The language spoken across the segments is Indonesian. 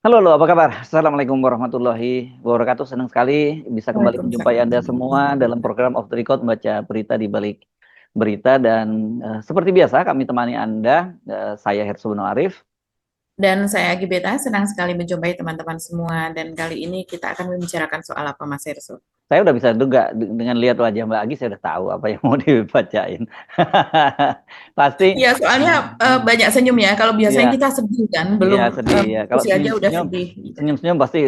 Halo, apa kabar? Assalamualaikum warahmatullahi wabarakatuh. Senang sekali bisa kembali menjumpai Waalaikumsalam. Anda semua dalam program Off the Record, membaca berita di balik berita. Dan seperti biasa kami temani Anda, saya Hersuno Arif. Dan saya Gibeta, senang sekali menjumpai teman-teman semua. Dan kali ini kita akan membicarakan soal apa, Mas Herso? Saya udah bisa duga dengan lihat wajah Mbak Agi, saya udah tahu apa yang mau dibacain. Pasti, Ya, soalnya banyak senyum ya. Kalau biasanya ya, kita sedih kan, ya belum sedih ya. Kalau diskusi aja udah senyum-senyum, sedih. Iya. senyum-senyum pasti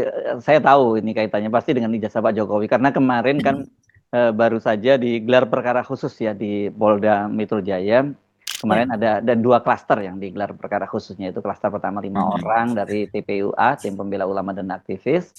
saya tahu ini kaitannya pasti dengan ijazah Pak Jokowi. Karena kemarin kan baru saja digelar perkara khusus ya di Polda Metro Jaya. Kemarin Ya. ada dua klaster yang digelar perkara khususnya, itu klaster pertama 5 orang dari TPUA, Tim Pembela Ulama dan Aktivis.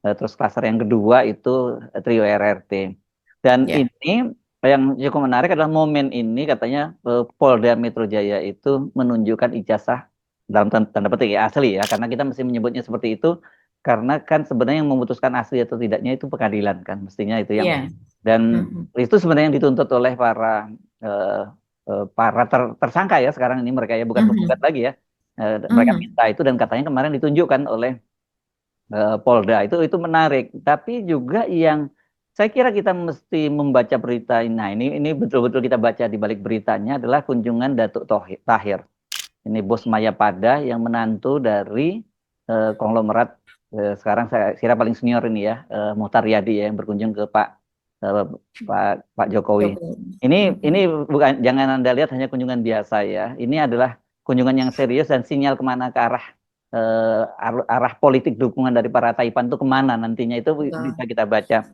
Terus klaster yang kedua itu trio RRT. Dan Ya. ini yang cukup menarik adalah momen ini katanya Polda Metro Jaya itu menunjukkan ijazah dalam tanda petik ya asli ya, karena kita mesti menyebutnya seperti itu karena kan sebenarnya yang memutuskan asli atau tidaknya itu pengadilan kan, mestinya itu yang, Iya. dan Mhm. itu sebenarnya yang dituntut oleh eh, para tersangka ya sekarang ini, mereka ya bukan penggugat Mhm. lagi ya. Mereka Mhm. minta itu dan katanya kemarin ditunjukkan oleh Polda. Itu menarik, tapi juga yang saya kira kita mesti membaca berita ini. Nah, ini betul-betul kita baca di balik beritanya adalah kunjungan Datuk Tahir. Ini bos Mayapada yang menantu dari konglomerat, sekarang saya kira paling senior ini ya, Muhtar Yadi ya, yang berkunjung ke eh, Pak Jokowi. Jokowi. Ini Mhm. bukan, jangan Anda lihat hanya kunjungan biasa ya. Ini adalah kunjungan yang serius dan sinyal kemana ke arah arah politik dukungan dari para Taipan itu kemana nantinya, itu Betul. bisa kita baca.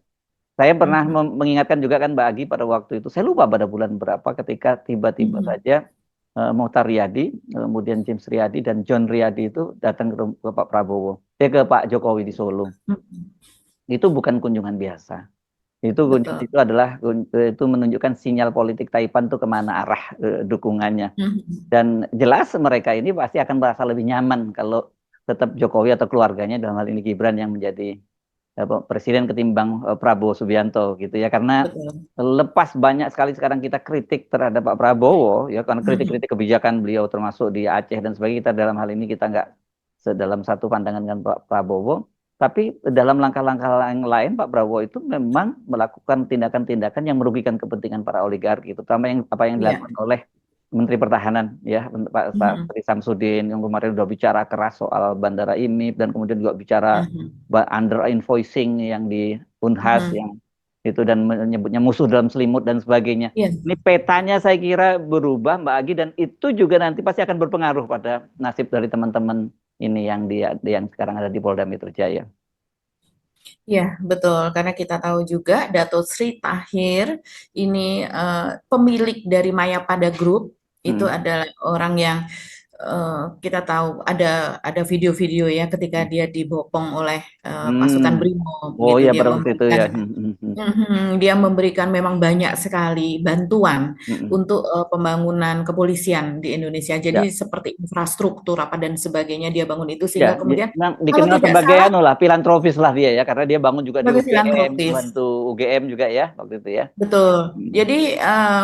Saya pernah Mhm. mengingatkan juga kan Mbak Agi pada waktu itu, saya lupa pada bulan berapa, ketika tiba-tiba Mhm. saja Mohtar Riyadi, kemudian James Riyadi dan John Riyadi itu datang ke Pak Prabowo, ke Pak Jokowi di Solo. Mhm. Itu bukan kunjungan biasa. Betul. Itu adalah itu menunjukkan sinyal politik Taipan tuh kemana arah dukungannya. Mhm. Dan jelas mereka ini pasti akan merasa lebih nyaman kalau tetap Jokowi atau keluarganya, dalam hal ini Gibran, yang menjadi presiden ketimbang Prabowo Subianto gitu ya, karena Betul. lepas banyak sekali sekarang kita kritik terhadap Pak Prabowo ya, karena Mhm. kritik-kritik kebijakan beliau termasuk di Aceh dan sebagainya, kita dalam hal ini kita nggak dalam satu pandangan dengan Pak Prabowo, tapi dalam langkah-langkah yang lain Pak Prabowo itu memang melakukan tindakan-tindakan yang merugikan kepentingan para oligarki, terutama yang apa yang Iya. dilakukan oleh Menteri Pertahanan ya, Pak Mhm. Menteri Samsudin, yang kemarin udah bicara keras soal Bandara IMIP, dan kemudian juga bicara Mhm. under invoicing yang di Unhas Mhm. yang itu, dan menyebutnya musuh dalam selimut dan sebagainya. Iya. Ini petanya saya kira berubah Mbak Agi, dan itu juga nanti pasti akan berpengaruh pada nasib dari teman-teman ini yang sekarang ada di Polda Metro Jaya. Ya, betul. Karena kita tahu juga Dato Sri Tahir ini pemilik dari Mayapada Group, itu Mm, adalah orang yang kita tahu ada video-video ya ketika dia dibopong oleh pasukan mm. Brimob Oh gitu. ya, Dia pada waktu itu memberikan ya. dia memberikan memang banyak sekali bantuan Mm. untuk pembangunan kepolisian di Indonesia. Ya, Jadi seperti infrastruktur apa dan sebagainya dia bangun itu ya, sehingga kemudian kalau dikenal tidak sebagai salah anu lah, filantropis lah dia ya, karena dia bangun juga di sebagai UGM, filantropis. bantu UGM juga ya waktu itu ya. Betul. Mm. Jadi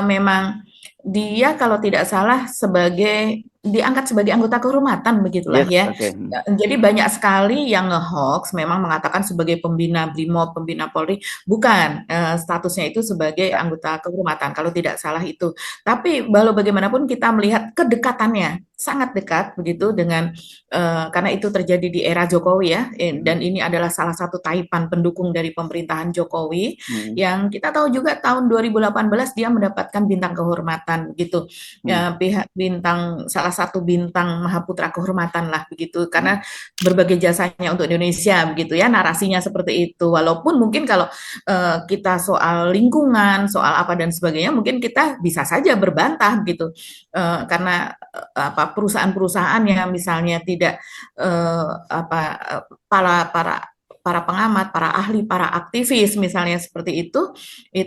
memang dia kalau tidak salah sebagai diangkat sebagai anggota kehormatan begitulah Yes, ya. oke. Jadi banyak sekali yang nge-hoax memang mengatakan sebagai pembina Brimob, pembina Polri, bukan statusnya itu sebagai Ya, anggota kehormatan kalau tidak salah itu. Tapi walau bagaimanapun kita melihat kedekatannya sangat dekat begitu dengan karena itu terjadi di era Jokowi ya, dan mm, ini adalah salah satu taipan pendukung dari pemerintahan Jokowi mm, yang kita tahu juga tahun 2018 dia mendapatkan bintang kehormatan gitu. mm, Ya, pihak bintang salah satu bintang Mahaputra kehormatan lah begitu mm. karena berbagai jasanya untuk Indonesia begitu ya narasinya seperti itu. Walaupun mungkin kalau kita soal lingkungan, soal apa dan sebagainya mungkin kita bisa saja berbantah gitu. Karena apa perusahaan-perusahaan yang misalnya tidak apa para para para pengamat, para ahli, para aktivis misalnya seperti itu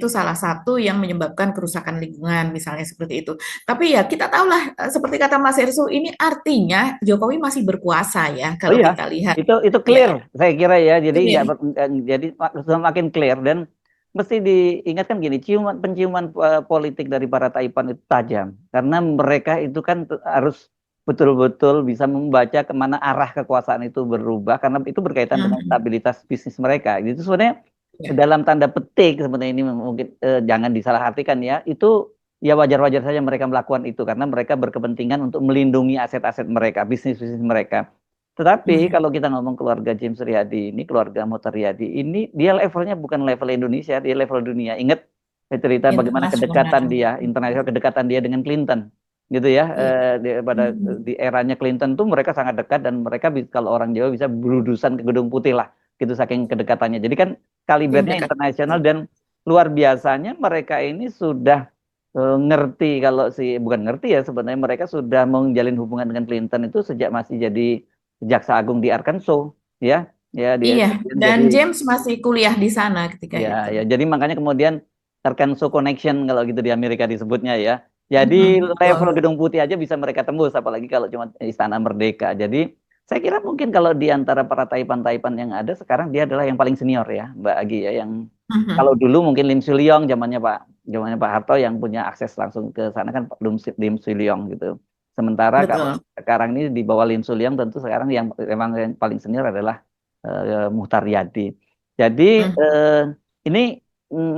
salah satu yang menyebabkan kerusakan lingkungan misalnya seperti itu. Tapi ya kita tahulah seperti kata Mas Ersu ini artinya Jokowi masih berkuasa ya Oh kalau iya, kita lihat. itu Ya, clear saya kira ya. Jadi nggak clear. jadi semakin clear, dan mesti diingatkan gini, penciuman politik dari para Taipan itu tajam karena mereka itu kan harus betul-betul bisa membaca kemana arah kekuasaan itu berubah karena itu berkaitan dengan Mhm. stabilitas bisnis mereka. Itu sebenarnya Ya. dalam tanda petik sebenarnya ini mungkin jangan disalahartikan ya. Itu ya wajar-wajar saja mereka melakukan itu karena mereka berkepentingan untuk melindungi aset-aset mereka, bisnis-bisnis mereka. Tetapi Mhm. kalau kita ngomong keluarga James Riyadi ini, keluarga Mohtar Riyadi ini, dia levelnya bukan level Indonesia, dia level dunia. Ingat cerita bagaimana kedekatan Internasional. dia, internasional kedekatan dia dengan Clinton, gitu ya. Iya. Pada Mhm. di eranya Clinton tuh mereka sangat dekat dan mereka kalau orang Jawa bisa berudusan ke Gedung Putih lah, gitu saking kedekatannya. Jadi kan Tim kalibernya dekat. internasional dan luar biasanya mereka ini sudah ngerti kalau bukan ngerti ya sebenarnya mereka sudah menjalin hubungan dengan Clinton itu sejak masih jadi Jaksa Agung di Arkansas, ya, ya dia Iya, kemudian dan jadi James masih kuliah di sana ketika ya, itu. ya. Jadi makanya kemudian Arkansas Connection kalau gitu di Amerika disebutnya ya. Jadi Mhm, level betul. Gedung Putih aja bisa mereka tembus, apalagi kalau cuma Istana Merdeka. Jadi saya kira mungkin kalau di antara para taipan-taipan yang ada sekarang dia adalah yang paling senior ya, Mbak Agi ya. Yang kalau Mhm, dulu mungkin Lim Sulyong zamannya Pak Harto yang punya akses langsung ke sana kan Lim Sulyong gitu. Sementara kalau betul. sekarang ini di bawah Lim Sulyong tentu sekarang yang memang yang paling senior adalah Muhtar Yadi. Jadi Mhm, ini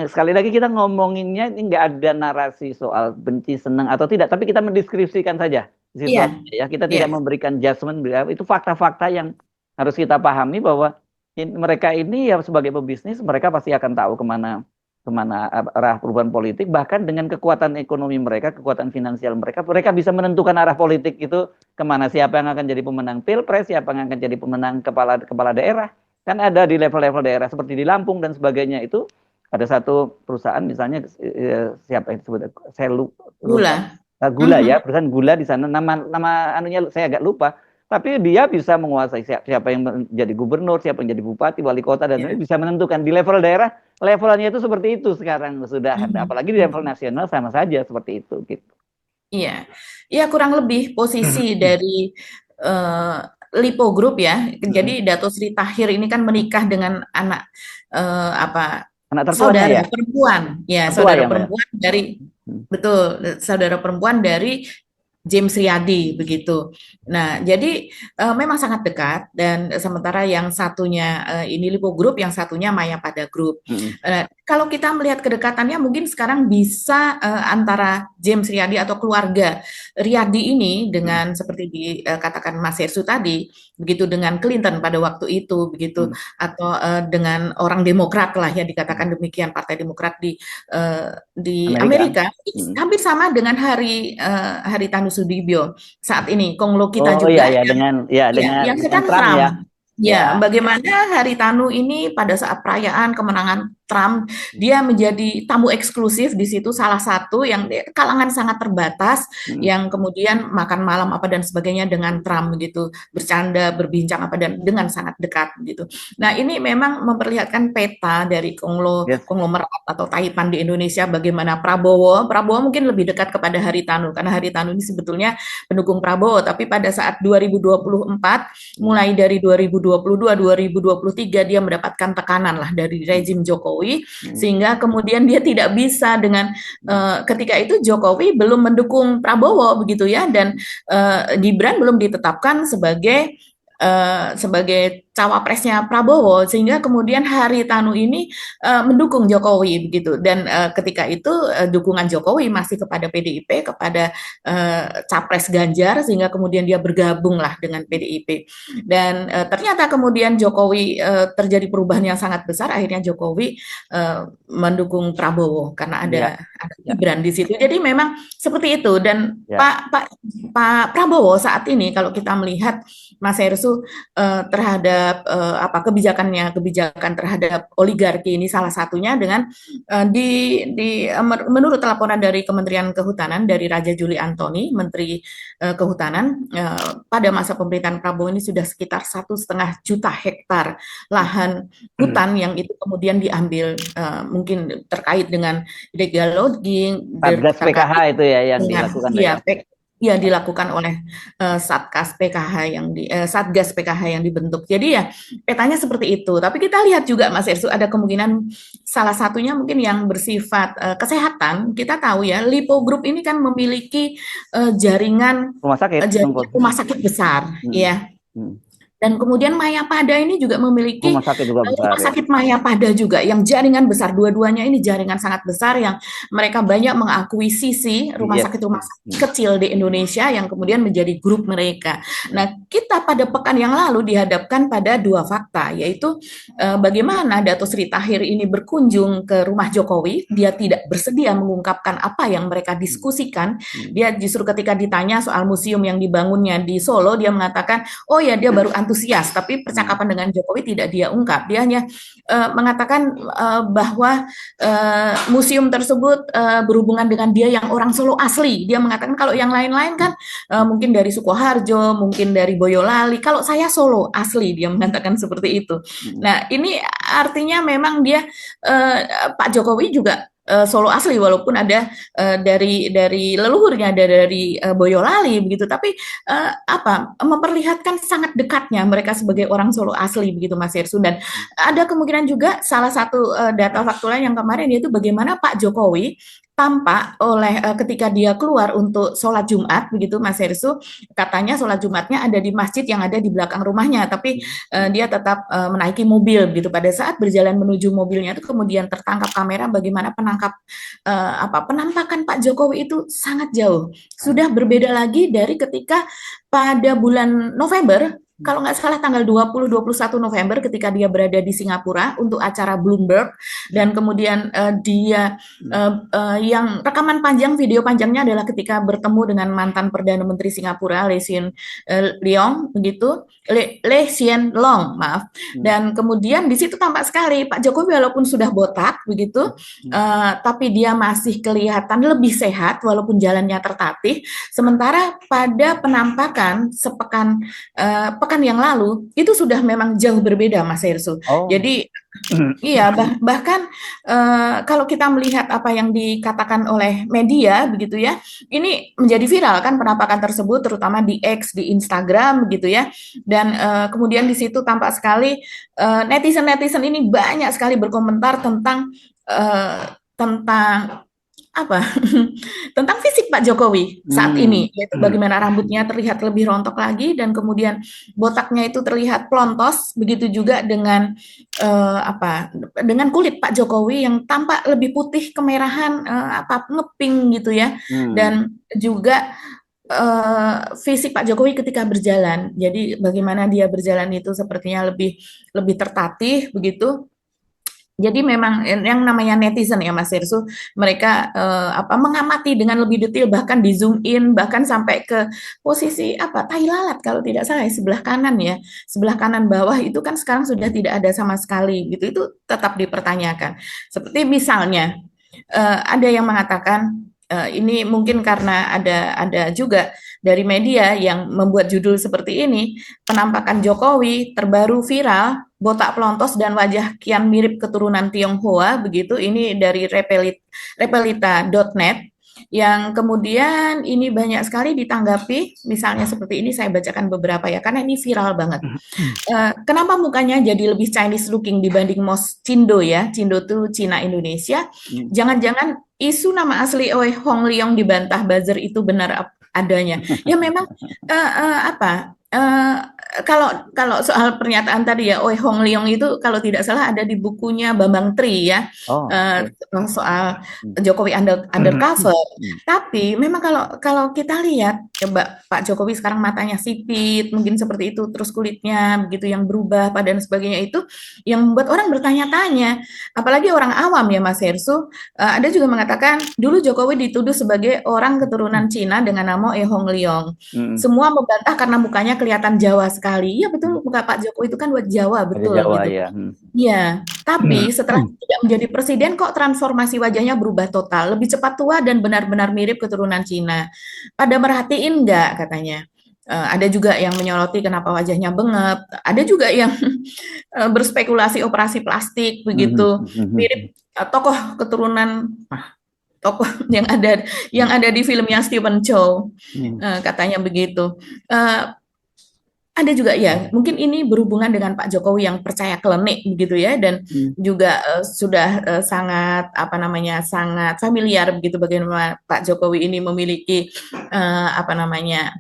sekali lagi kita ngomonginnya ini nggak ada narasi soal benci senang atau tidak, tapi kita mendeskripsikan saja iya, situasinya ya. Kita iya, tidak memberikan judgement, itu fakta-fakta yang harus kita pahami bahwa mereka ini ya sebagai pebisnis mereka pasti akan tahu kemana kemana arah perubahan politik, bahkan dengan kekuatan ekonomi mereka, kekuatan finansial mereka, mereka bisa menentukan arah politik itu kemana, siapa yang akan jadi pemenang pilpres, siapa yang akan jadi pemenang kepala kepala daerah. Kan ada di level-level daerah seperti di Lampung dan sebagainya itu ada satu perusahaan misalnya siapa yang disebut saya lupa, gula. gula ya, Mhm, perusahaan gula di sana, nama nama anunya saya agak lupa, tapi dia bisa menguasai siapa yang menjadi gubernur, siapa yang jadi bupati, wali kota, dan iya, bisa menentukan di level daerah. Levelnya itu seperti itu sekarang sudah ada, mhm, apalagi di level mhm. nasional sama saja seperti itu gitu. Iya, iya kurang lebih posisi dari eh, Lipo Group ya. Jadi Dato Sri Tahir ini kan menikah dengan anak apa Anak tertuanya saudara ya, perempuan, ya tertua saudara ya Mbak ya? perempuan dari betul saudara perempuan dari James Riyadi begitu. Nah, jadi memang sangat dekat dan sementara yang satunya ini Lipo Group, yang satunya Maya Pada Group. Kalau kita melihat kedekatannya mungkin sekarang bisa antara James Riyadi atau keluarga Riyadi ini dengan seperti dikatakan Mas Hersu tadi, begitu dengan Clinton pada waktu itu begitu atau dengan orang Demokrat lah ya dikatakan demikian Partai Demokrat di Amerika. Amerika hampir sama dengan Haritanu Sudibyo saat ini Konglo kita Oh iya juga ya ya yang dengan sedang Trump ya. Trump. Ya. Ya, bagaimana Haritanu ini pada saat perayaan kemenangan Trump, dia menjadi tamu eksklusif di situ, salah satu yang kalangan sangat terbatas, Hmm. yang kemudian makan malam apa dan sebagainya dengan Trump begitu, bercanda, berbincang apa dan dengan sangat dekat gitu. Nah, ini memang memperlihatkan peta dari Yes. konglomerat atau taipan di Indonesia bagaimana Prabowo mungkin lebih dekat kepada Haritanu karena Haritanu ini sebetulnya pendukung Prabowo, tapi pada saat 2024 Hmm. mulai dari 2022 2023 dia mendapatkan tekanan lah dari Hmm. rezim Jokowi Hmm. sehingga kemudian dia tidak bisa dengan ketika itu Jokowi belum mendukung Prabowo begitu ya dan Gibran belum ditetapkan sebagai cawapresnya Prabowo sehingga kemudian Haritanu ini mendukung Jokowi begitu dan ketika itu dukungan Jokowi masih kepada PDIP kepada capres Ganjar sehingga kemudian dia bergabung lah dengan PDIP dan ternyata kemudian Jokowi terjadi perubahan yang sangat besar akhirnya Jokowi mendukung Prabowo karena ada Ya. Ya. Gibran di situ jadi memang seperti itu dan Ya. Pak Prabowo saat ini kalau kita melihat Mas Hersu terhadap kebijakan terhadap oligarki ini salah satunya dengan menurut laporan dari Kementerian Kehutanan dari Raja Juli Antoni Menteri Kehutanan pada masa pemerintahan Prabowo ini sudah sekitar 1,5 juta hektar lahan hutan yang itu kemudian diambil mungkin terkait dengan illegal logging Satgas PKH terkait itu ya yang dengan dilakukan ya ya. ya dilakukan oleh Satgas PKH Satgas PKH yang dibentuk. Jadi ya petanya seperti itu. Tapi kita lihat juga Mas Ersu ada kemungkinan salah satunya mungkin yang bersifat kesehatan. Kita tahu ya Lipo Group ini kan memiliki jaringan Rumah sakit, jaringan rumah sakit besar, Hmm. ya. Hmm. Dan kemudian Mayapada ini juga memiliki Rumah sakit juga besar rumah ya. sakit Mayapada juga yang jaringan besar. Dua-duanya ini jaringan sangat besar yang mereka banyak mengakuisisi rumah Yes. sakit kecil di Indonesia yang kemudian menjadi grup mereka. Nah, kita pada pekan yang lalu dihadapkan pada dua fakta, yaitu bagaimana Dato Sri Tahir ini berkunjung ke rumah Jokowi, dia tidak bersedia mengungkapkan apa yang mereka diskusikan. Dia justru ketika ditanya soal museum yang dibangunnya di Solo, dia mengatakan, oh ya dia baru antusias, tapi percakapan dengan Jokowi tidak dia ungkap. Dia hanya mengatakan bahwa museum tersebut berhubungan dengan dia yang orang Solo asli. Dia mengatakan kalau yang lain-lain kan mungkin dari Sukoharjo, mungkin dari Boyolali. Kalau saya Solo asli, dia mengatakan seperti itu. Nah, ini artinya memang dia Pak Jokowi juga Solo asli walaupun ada dari leluhurnya ada dari Boyolali begitu, tapi memperlihatkan sangat dekatnya mereka sebagai orang Solo asli begitu Mas Yersu. Dan ada kemungkinan juga salah satu data faktual yang kemarin yaitu bagaimana Pak Jokowi tampak oleh ketika dia keluar untuk sholat Jumat begitu Mas Hersu, katanya sholat Jumatnya ada di masjid yang ada di belakang rumahnya, tapi dia tetap menaiki mobil begitu. Pada saat berjalan menuju mobilnya itu kemudian tertangkap kamera bagaimana penampakan Pak Jokowi itu sangat jauh, sudah berbeda lagi dari ketika pada bulan November, kalau nggak salah tanggal 20-21 November ketika dia berada di Singapura untuk acara Bloomberg, dan kemudian dia yang rekaman panjang, video panjangnya adalah ketika bertemu dengan mantan Perdana Menteri Singapura Lee Hsien Loong begitu, Lee Hsien Loong, maaf. Dan kemudian di situ tampak sekali Pak Jokowi walaupun sudah botak begitu, tapi dia masih kelihatan lebih sehat walaupun jalannya tertatih. Sementara pada penampakan pekan yang lalu itu sudah memang jauh berbeda Mas Hersu. Jadi iya, bahkan kalau kita melihat apa yang dikatakan oleh media begitu ya, ini menjadi viral kan penampakan tersebut terutama di X, di Instagram begitu ya. Dan kemudian di situ tampak sekali netizen ini banyak sekali berkomentar tentang tentang fisik Pak Jokowi saat ini, yaitu bagaimana rambutnya terlihat lebih rontok lagi dan kemudian botaknya itu terlihat plontos, begitu juga dengan dengan kulit Pak Jokowi yang tampak lebih putih kemerahan, ngeping gitu ya, dan juga fisik Pak Jokowi ketika berjalan. Jadi bagaimana dia berjalan itu sepertinya lebih tertatih begitu. Jadi memang yang namanya netizen ya Mas Hersu, mereka mengamati dengan lebih detail, bahkan di zoom in, bahkan sampai ke posisi tai lalat kalau tidak salah sebelah kanan ya, sebelah kanan bawah itu kan sekarang sudah tidak ada sama sekali gitu, itu tetap dipertanyakan. Seperti misalnya ada yang mengatakan ini mungkin karena ada juga dari media yang membuat judul seperti ini, penampakan Jokowi terbaru viral, botak pelontos dan wajah kian mirip keturunan Tionghoa begitu. Ini dari repelita.net yang kemudian ini banyak sekali ditanggapi, misalnya seperti ini saya bacakan beberapa ya, karena ini viral banget. Kenapa mukanya jadi lebih Chinese looking dibanding Mos Cindo ya? Cindo itu Cina Indonesia. Jangan-jangan isu nama asli Oi Hong Leong dibantah buzzer itu benar adanya. Ya memang kalau soal pernyataan tadi ya, Oi Hong Leong itu kalau tidak salah ada di bukunya Bambang Tri ya, soal Jokowi undercover. Tapi memang kalau kita lihat, coba Pak Jokowi sekarang matanya sipit, mungkin seperti itu, terus kulitnya begitu yang berubah, dan sebagainya itu yang membuat orang bertanya-tanya, apalagi orang awam ya Mas Hersu. Ada juga mengatakan dulu Jokowi dituduh sebagai orang keturunan Cina dengan nama Oi Hong Leong. Semua membantah karena mukanya kelihatan Jawa sekali. Iya betul, muka Pak Jokowi itu kan buat Jawa, betul Jawa, gitu. Ya. Ya, tapi setelah tidak menjadi presiden kok transformasi wajahnya berubah total, lebih cepat tua dan benar-benar mirip keturunan Cina. Pada merhatiin nggak katanya. Ada juga yang menyoroti kenapa wajahnya bengep. Ada juga yang berspekulasi operasi plastik begitu, mirip tokoh keturunan tokoh yang ada di filmnya Stephen Chow, Hmm. katanya begitu. Ada juga ya, mungkin ini berhubungan dengan Pak Jokowi yang percaya klinik begitu ya, dan Hmm. juga sudah sangat apa namanya sangat familiar begitu bagaimana Pak Jokowi ini memiliki apa namanya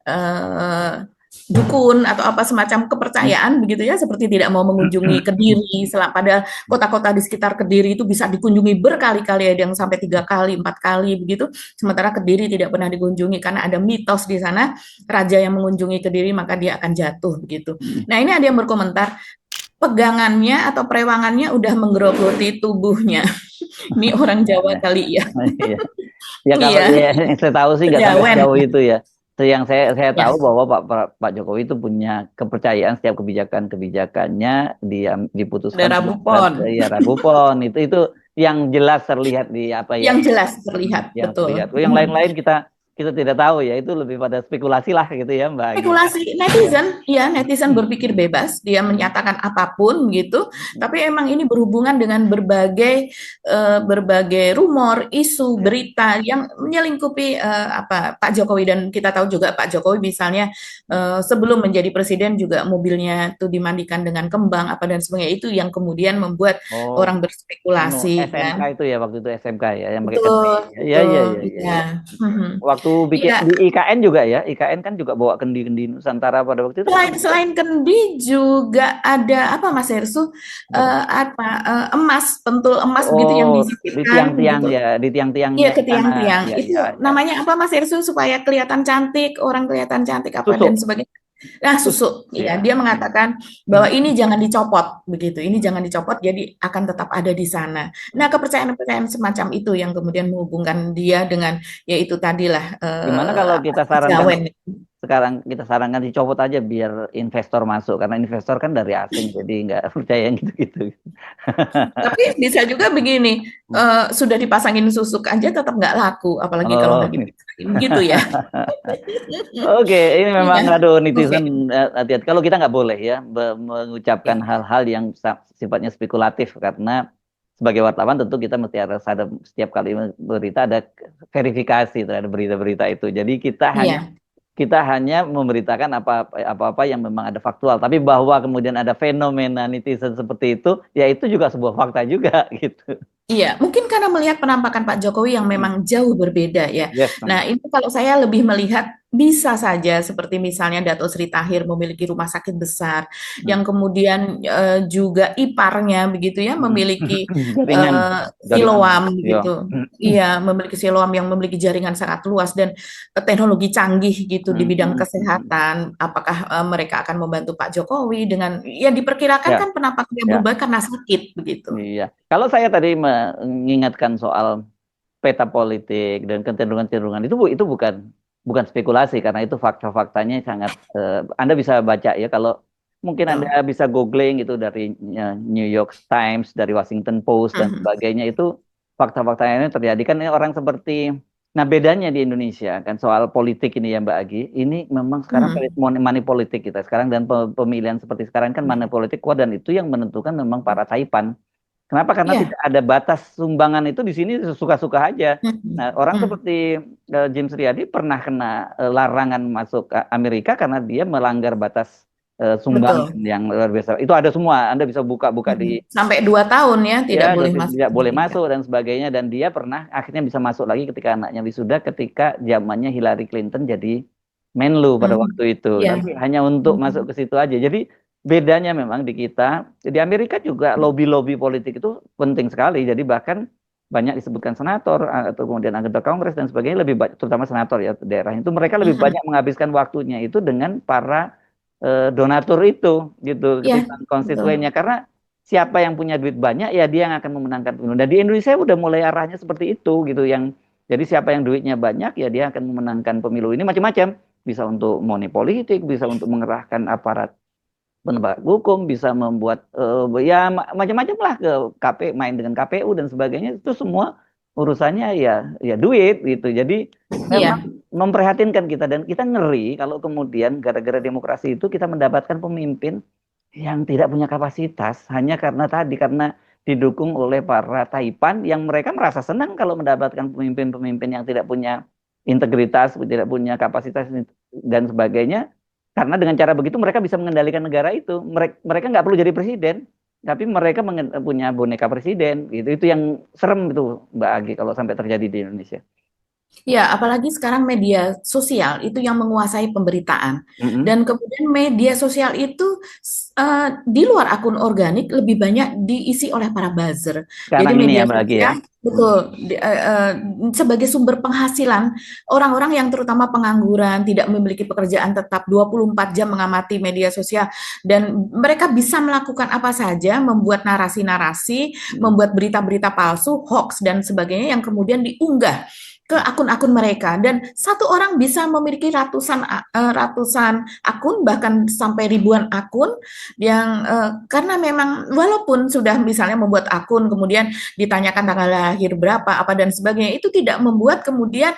eh, dukun atau apa semacam Hmm. kepercayaan begitu ya, seperti tidak mau mengunjungi Kediri, padahal kota-kota di sekitar Kediri itu bisa dikunjungi berkali-kali, ada yang sampai 3 kali, 4 kali begitu, sementara Kediri tidak pernah dikunjungi karena ada mitos di sana, raja yang mengunjungi Kediri maka dia akan jatuh begitu. Hmm. Nah ini ada yang berkomentar, pegangannya atau perewangannya udah menggerogoti tubuhnya. Ini orang Jawa kali ya. Iya. Ya kalau Iya, ya, yang saya tahu sih nggak sampai kejawen. sejauh itu ya. Yang saya Ya, tahu bahwa Pak Jokowi itu punya kepercayaan setiap kebijakannya ada diputuskan Rabu Pon. ya Rabu Pon itu yang jelas terlihat di apa Yang yang jelas terlihat, yang betul. terlihat. Yang lain-lain kita tidak tahu ya, itu lebih pada spekulasi lah gitu ya Mbak Agi. Spekulasi netizen, ya netizen berpikir bebas, dia menyatakan apapun gitu. Tapi emang ini berhubungan dengan berbagai rumor, isu, berita yang menyelingkupi apa Pak Jokowi, dan kita tahu juga Pak Jokowi misalnya sebelum menjadi presiden juga mobilnya tuh dimandikan dengan kembang apa dan sebagainya, itu yang kemudian membuat Oh, orang berspekulasi SMK kan. itu ya waktu itu SMK ya yang pakai kendi. Betul, Ya ya betul, ya ya ya. ya. Mhm. Waktu bikin Iya, di IKN juga ya, IKN kan juga bawa kendi-kendi Nusantara pada waktu itu. selain kendi juga ada apa Mas Hersu, apa emas, pentul emas begitu yang Oh, di disisipkan tiang-tiang gitu. ya, di Iya tiang-tiangnya ke sana. tiang-tiang. Ya, Itu ya, ya. namanya apa Mas Hersu supaya kelihatan cantik, orang kelihatan cantik apa dan Tusuk, sebagainya. Nah, tusuk. susuk. Iya, Ya. dia mengatakan bahwa ini jangan dicopot begitu. Ini jangan dicopot jadi akan tetap ada di sana. Nah, kepercayaan-kepercayaan semacam itu yang kemudian menghubungkan dia dengan yaitu tadilah Gimana kalau apa kita sarankan kejawen. sekarang kita sarankan dicopot aja biar investor masuk karena investor kan dari asing jadi nggak percaya yang gitu-gitu. Tapi bisa juga begini, sudah dipasangin susuk aja tetap nggak laku, apalagi kalau Oh, nggak dipasangin, gitu ya. oke, ini memang Iya, aduh oke. netizen hati-hati. Kalau kita nggak boleh ya mengucapkan Ya, hal-hal yang sifatnya spekulatif karena sebagai wartawan tentu kita mesti harus ada setiap kali berita ada verifikasi terhadap berita-berita itu. Jadi iya, kita hanya memberitakan apa-apa yang memang ada faktual. Tapi bahwa kemudian ada fenomena netizen seperti itu, ya itu juga sebuah fakta juga gitu. iya. Mungkin karena melihat penampakan Pak Jokowi yang memang jauh berbeda ya. Yes. Nah, ini kalau saya lebih melihat bisa saja seperti misalnya Dato Sri Tahir memiliki rumah sakit besar, yang kemudian juga iparnya begitu ya memiliki Jaringan, jaringan, siloam ya. begitu. Iya, memiliki siloam yang memiliki jaringan sangat luas dan teknologi canggih gitu di bidang kesehatan. Apakah mereka akan membantu Pak Jokowi dengan ya diperkirakan Ya, kan penampakannya ya, berubah karena sakit begitu. iya. Kalau saya tadi mengingatkan soal peta politik dan kecenderungan-kecenderungan itu bukan bukan spekulasi karena itu fakta-faktanya sangat Anda bisa baca ya kalau mungkin Anda Betul. bisa googling itu dari New York Times, dari Washington Post dan Mhm. sebagainya itu fakta-fakta ini terjadi kan ini orang seperti nah bedanya di Indonesia kan soal politik ini ya Mbak Agi ini memang sekarang Mhm. money politik kita sekarang dan pemilihan seperti sekarang kan money politik kuat dan itu yang menentukan memang para saipan. Kenapa? Karena Iya. tidak ada batas sumbangan itu di sini suka-suka aja. Mhm. Nah, orang Mhm. seperti James Riyadi pernah kena larangan masuk ke Amerika karena dia melanggar batas sumbangan Betul. yang luar biasa. Itu ada semua. Anda bisa buka-buka di Mhm. Sampai 2 tahun ya tidak ya boleh masuk tidak boleh Amerika. masuk dan sebagainya dan dia pernah akhirnya bisa masuk lagi ketika anaknya wisuda ketika zamannya Hillary Clinton jadi Menlu pada Mhm. waktu itu. Iya. Tapi hanya untuk masuk Mhm. ke situ aja. Jadi bedanya memang di kita, di Amerika juga lobby-lobby politik itu penting sekali. Jadi bahkan banyak disebutkan senator atau kemudian anggota Kongres dan sebagainya lebih banyak, terutama senator ya daerah itu mereka lebih Mhm. banyak menghabiskan waktunya itu dengan para donatur itu gitu Iya, ketimbang betul. konstituennya karena siapa yang punya duit banyak ya dia yang akan memenangkan pemilu. Dan di Indonesia udah mulai arahnya seperti itu gitu yang jadi siapa yang duitnya banyak ya dia akan memenangkan pemilu ini macam-macam bisa untuk money politik, bisa untuk mengerahkan aparat penegak hukum, bisa membuat ya macam-macam lah ke main dengan KPU dan sebagainya itu semua urusannya ya duit gitu. Jadi memang Iya. memprihatinkan kita dan kita ngeri kalau kemudian gara-gara demokrasi itu kita mendapatkan pemimpin yang tidak punya kapasitas hanya karena tadi karena didukung oleh para Taipan yang mereka merasa senang kalau mendapatkan pemimpin-pemimpin yang tidak punya integritas, tidak punya kapasitas dan sebagainya. Karena dengan cara begitu mereka bisa mengendalikan negara itu. Mereka nggak perlu jadi presiden, tapi mereka punya boneka presiden. Itu yang serem itu, Mbak Agi, kalau sampai terjadi di Indonesia. Ya, apalagi sekarang media sosial itu yang menguasai pemberitaan. Mm-mm. Dan kemudian media sosial itu di luar akun organik lebih banyak diisi oleh para buzzer. Jadi Sekarang ini ya media Mbak Agi ya. sosial betul sebagai sumber penghasilan orang-orang yang terutama pengangguran, tidak memiliki pekerjaan tetap 24 jam mengamati media sosial dan mereka bisa melakukan apa saja, membuat narasi-narasi, membuat berita-berita palsu, hoax dan sebagainya yang kemudian diunggah ke akun-akun mereka dan satu orang bisa memiliki ratusan akun bahkan sampai ribuan akun yang karena memang walaupun sudah misalnya membuat akun kemudian ditanyakan tanggal lahir berapa apa dan sebagainya itu tidak membuat kemudian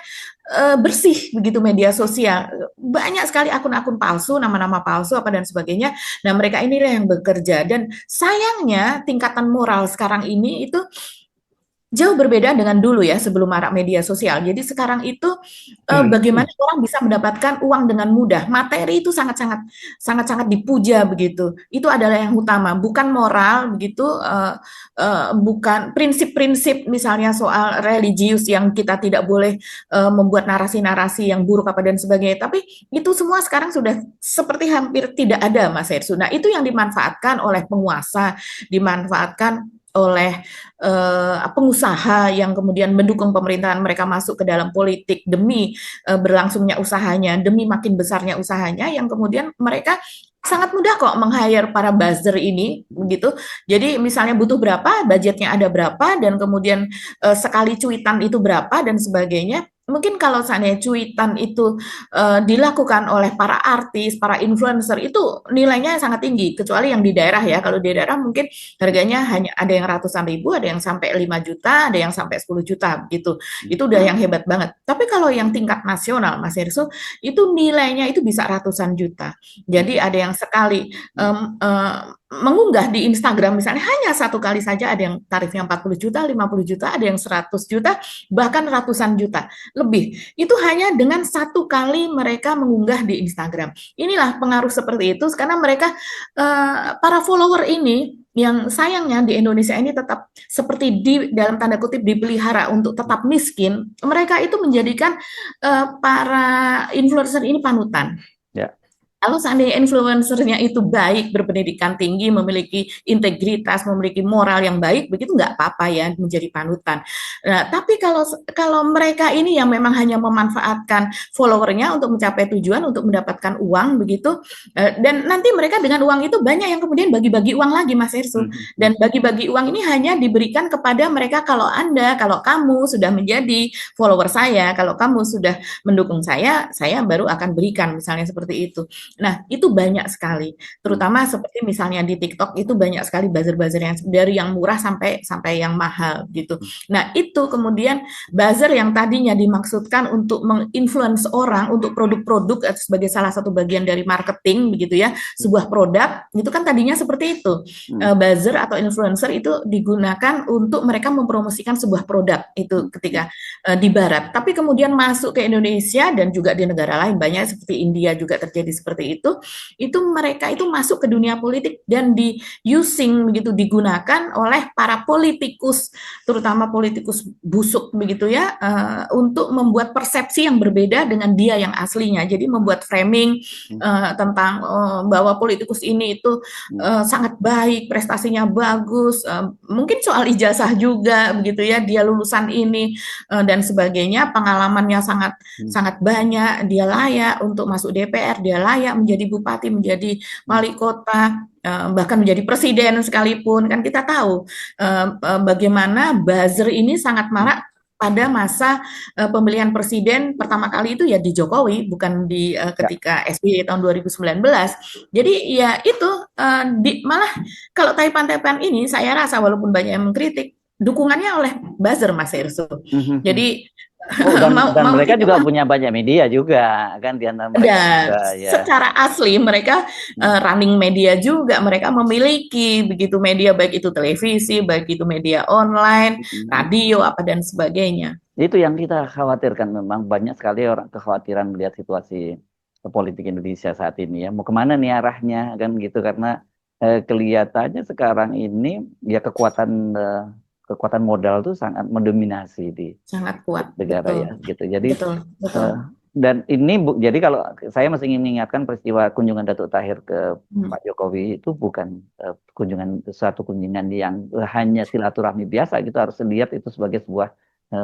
bersih begitu media sosial banyak sekali akun-akun palsu nama-nama palsu apa dan sebagainya nah mereka inilah yang bekerja dan sayangnya tingkatan moral sekarang ini itu jauh berbeda dengan dulu ya sebelum marak media sosial. Jadi sekarang itu bagaimana orang bisa mendapatkan uang dengan mudah. Materi itu sangat-sangat dipuja begitu. Itu adalah yang utama, bukan moral begitu, bukan prinsip-prinsip misalnya soal religius yang kita tidak boleh membuat narasi-narasi yang buruk apa dan sebagainya. Tapi itu semua sekarang sudah seperti hampir tidak ada, Mas Hersu. Nah itu yang dimanfaatkan oleh penguasa, dimanfaatkan oleh pengusaha yang kemudian mendukung pemerintahan mereka masuk ke dalam politik demi berlangsungnya usahanya, demi makin besarnya usahanya yang kemudian mereka sangat mudah kok meng-hire para buzzer ini begitu. Jadi misalnya butuh berapa, budgetnya ada berapa dan kemudian sekali cuitan itu berapa dan sebagainya. Mungkin kalau seandainya cuitan itu dilakukan oleh para artis, para influencer itu nilainya sangat tinggi. Kecuali yang di daerah ya. Kalau di daerah mungkin harganya hanya ada yang ratusan ribu, ada yang sampai 5 juta, ada yang sampai 10 juta gitu. Itu udah yang hebat banget. Tapi kalau yang tingkat nasional, Mas Herso, itu nilainya itu bisa ratusan juta. Jadi ada yang sekali mengunggah di Instagram misalnya hanya satu kali saja ada yang tarifnya 40 juta, 50 juta, ada yang 100 juta, bahkan ratusan juta lebih. Itu hanya dengan satu kali mereka mengunggah di Instagram. Inilah pengaruh seperti itu karena mereka para follower ini yang sayangnya di Indonesia ini tetap seperti di dalam tanda kutip dipelihara untuk tetap miskin, mereka itu menjadikan para influencer ini panutan. Ya. Kalau seandainya influencernya itu baik, berpendidikan tinggi, memiliki integritas, memiliki moral yang baik, begitu nggak apa-apa ya menjadi panutan. Nah, tapi kalau mereka ini yang memang hanya memanfaatkan followernya untuk mencapai tujuan, untuk mendapatkan uang begitu, dan nanti mereka dengan uang itu banyak yang kemudian bagi-bagi uang lagi, Mas Irsu. Dan bagi-bagi uang ini hanya diberikan kepada mereka kalau kamu sudah menjadi follower saya, kalau kamu sudah mendukung saya baru akan berikan, misalnya seperti itu. Nah, itu banyak sekali. Terutama seperti misalnya di TikTok itu banyak sekali buzzer-buzzer yang dari yang murah sampai yang mahal gitu. Nah, itu kemudian buzzer yang tadinya dimaksudkan untuk menginfluence orang untuk produk-produk sebagai salah satu bagian dari marketing begitu ya, sebuah produk, itu kan tadinya seperti itu. Buzzer atau influencer itu digunakan untuk mereka mempromosikan sebuah produk itu ketika di barat. Tapi kemudian masuk ke Indonesia dan juga di negara lain banyak seperti India juga terjadi seperti itu mereka itu masuk ke dunia politik dan begitu digunakan oleh para politikus terutama politikus busuk begitu ya untuk membuat persepsi yang berbeda dengan dia yang aslinya jadi membuat framing tentang bahwa politikus ini itu sangat baik prestasinya bagus mungkin soal ijazah juga begitu ya dia lulusan ini dan sebagainya pengalamannya sangat banyak dia layak untuk masuk DPR dia layak menjadi bupati, menjadi wali kota, bahkan menjadi presiden sekalipun. Kan kita tahu bagaimana buzzer ini sangat marak pada masa pemilihan presiden pertama kali itu ya di Jokowi, bukan di ketika SBY tahun 2019. Jadi ya itu malah kalau Taipan-Taipan ini saya rasa walaupun banyak yang mengkritik, dukungannya oleh buzzer Mas Erso. Jadi Oh, Mau dan mau mereka kita juga punya banyak media juga kan di antara mereka dan juga ya. secara asli mereka Hmm. running media juga, mereka memiliki begitu media baik itu televisi, baik itu media online, Hmm. radio apa dan sebagainya. Itu yang kita khawatirkan, memang banyak sekali orang kekhawatiran melihat situasi politik Indonesia saat ini ya. Mau kemana nih arahnya kan gitu, karena kelihatannya sekarang ini ya kekuatan modal tuh sangat mendominasi di Sangat kuat, negara betul, ya gitu. Jadi betul, betul. eh, dan ini jadi kalau saya masih ingin mengingatkan peristiwa kunjungan Datuk Tahir ke Hmm. Pak Jokowi itu bukan kunjungan, suatu kunjungan yang hanya silaturahmi biasa gitu, harus dilihat itu sebagai sebuah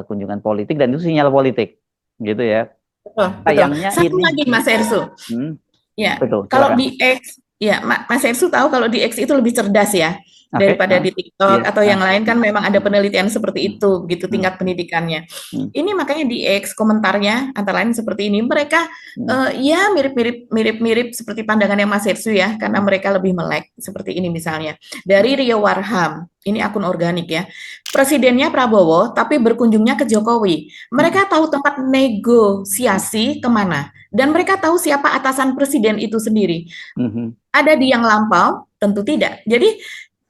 kunjungan politik, dan itu sinyal politik gitu ya. Betul, betul. Sayangnya Satu ini lagi Mas Ersu, hmm, ya, betul, kalau silakan. di X, ya, Mas Ersu tahu kalau di X itu lebih cerdas ya Oke, daripada di TikTok iya, atau yang lain kan memang ada penelitian seperti hmm, itu, gitu hmm, tingkat pendidikannya. hmm, Ini makanya di X komentarnya antara lain seperti ini, mereka hmm, ya mirip-mirip seperti pandangannya Mas Ersu ya, karena hmm, mereka lebih melek seperti ini misalnya. Dari Rio Warham, ini akun organik ya. Presidennya Prabowo tapi berkunjungnya ke Jokowi. hmm, Mereka tahu tempat negosiasi kemana dan mereka tahu siapa atasan presiden itu sendiri. hmm, hmm. Ada di yang lampau? Tentu tidak. Jadi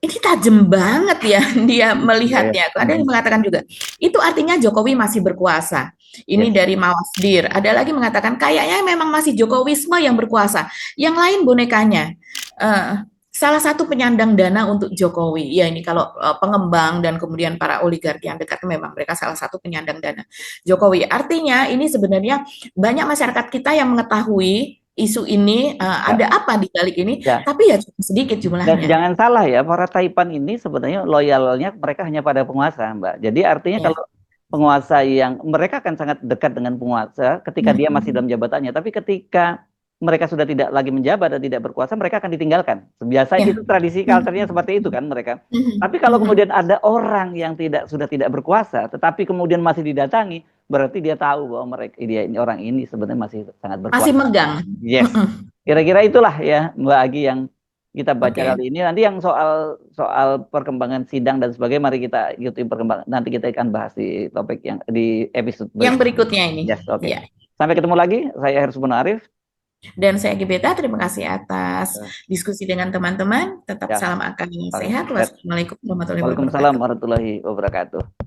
ini tajam banget ya dia Iya, iya. melihatnya. Ada Hmm, yang mengatakan juga, itu artinya Jokowi masih berkuasa. Ini yes. dari Mawasdir. Ada lagi mengatakan kayaknya memang masih Jokowisme yang berkuasa. Yang lain bonekanya. Eh, salah satu penyandang dana untuk Jokowi. Ya ini kalau pengembang dan kemudian para oligarki yang dekat memang mereka salah satu penyandang dana Jokowi. Artinya ini sebenarnya banyak masyarakat kita yang mengetahui isu ini Ya, ada apa di balik ini, ya. tapi ya cukup sedikit Dan jumlahnya. jangan salah ya, para Taipan ini sebenarnya loyalnya mereka hanya pada penguasa, Mbak. Jadi artinya Ya. kalau penguasa yang mereka akan sangat dekat dengan penguasa ketika dia masih Mhm. dalam jabatannya, tapi ketika mereka sudah tidak lagi menjabat dan tidak berkuasa, mereka akan ditinggalkan. Biasanya Ya. itu tradisi culture-nya Mhm. seperti itu kan mereka. Mhm. Tapi kalau Mhm. kemudian ada orang yang sudah tidak berkuasa, tetapi kemudian masih didatangi, berarti dia tahu bahwa mereka dia ini orang ini sebenarnya masih sangat Masih berkuasa. megang. Yes. Mhm. Kira-kira itulah ya Mbak Agi yang kita baca Oke. kali ini. Nanti yang soal soal perkembangan sidang dan sebagainya, mari kita ikuti perkembangan. Nanti kita akan bahas di topik yang di episode Yang berikutnya. berikutnya ini. Yes, oke. Ya. Sampai ketemu lagi. Saya Hersubun Arif. Dan saya Gebeta, terima kasih atas Ya, diskusi dengan teman-teman. Tetap ya, salam akal oke. sehat. Wassalamualaikum warahmatullahi Waalaikumsalam wabarakatuh. warahmatullahi wabarakatuh.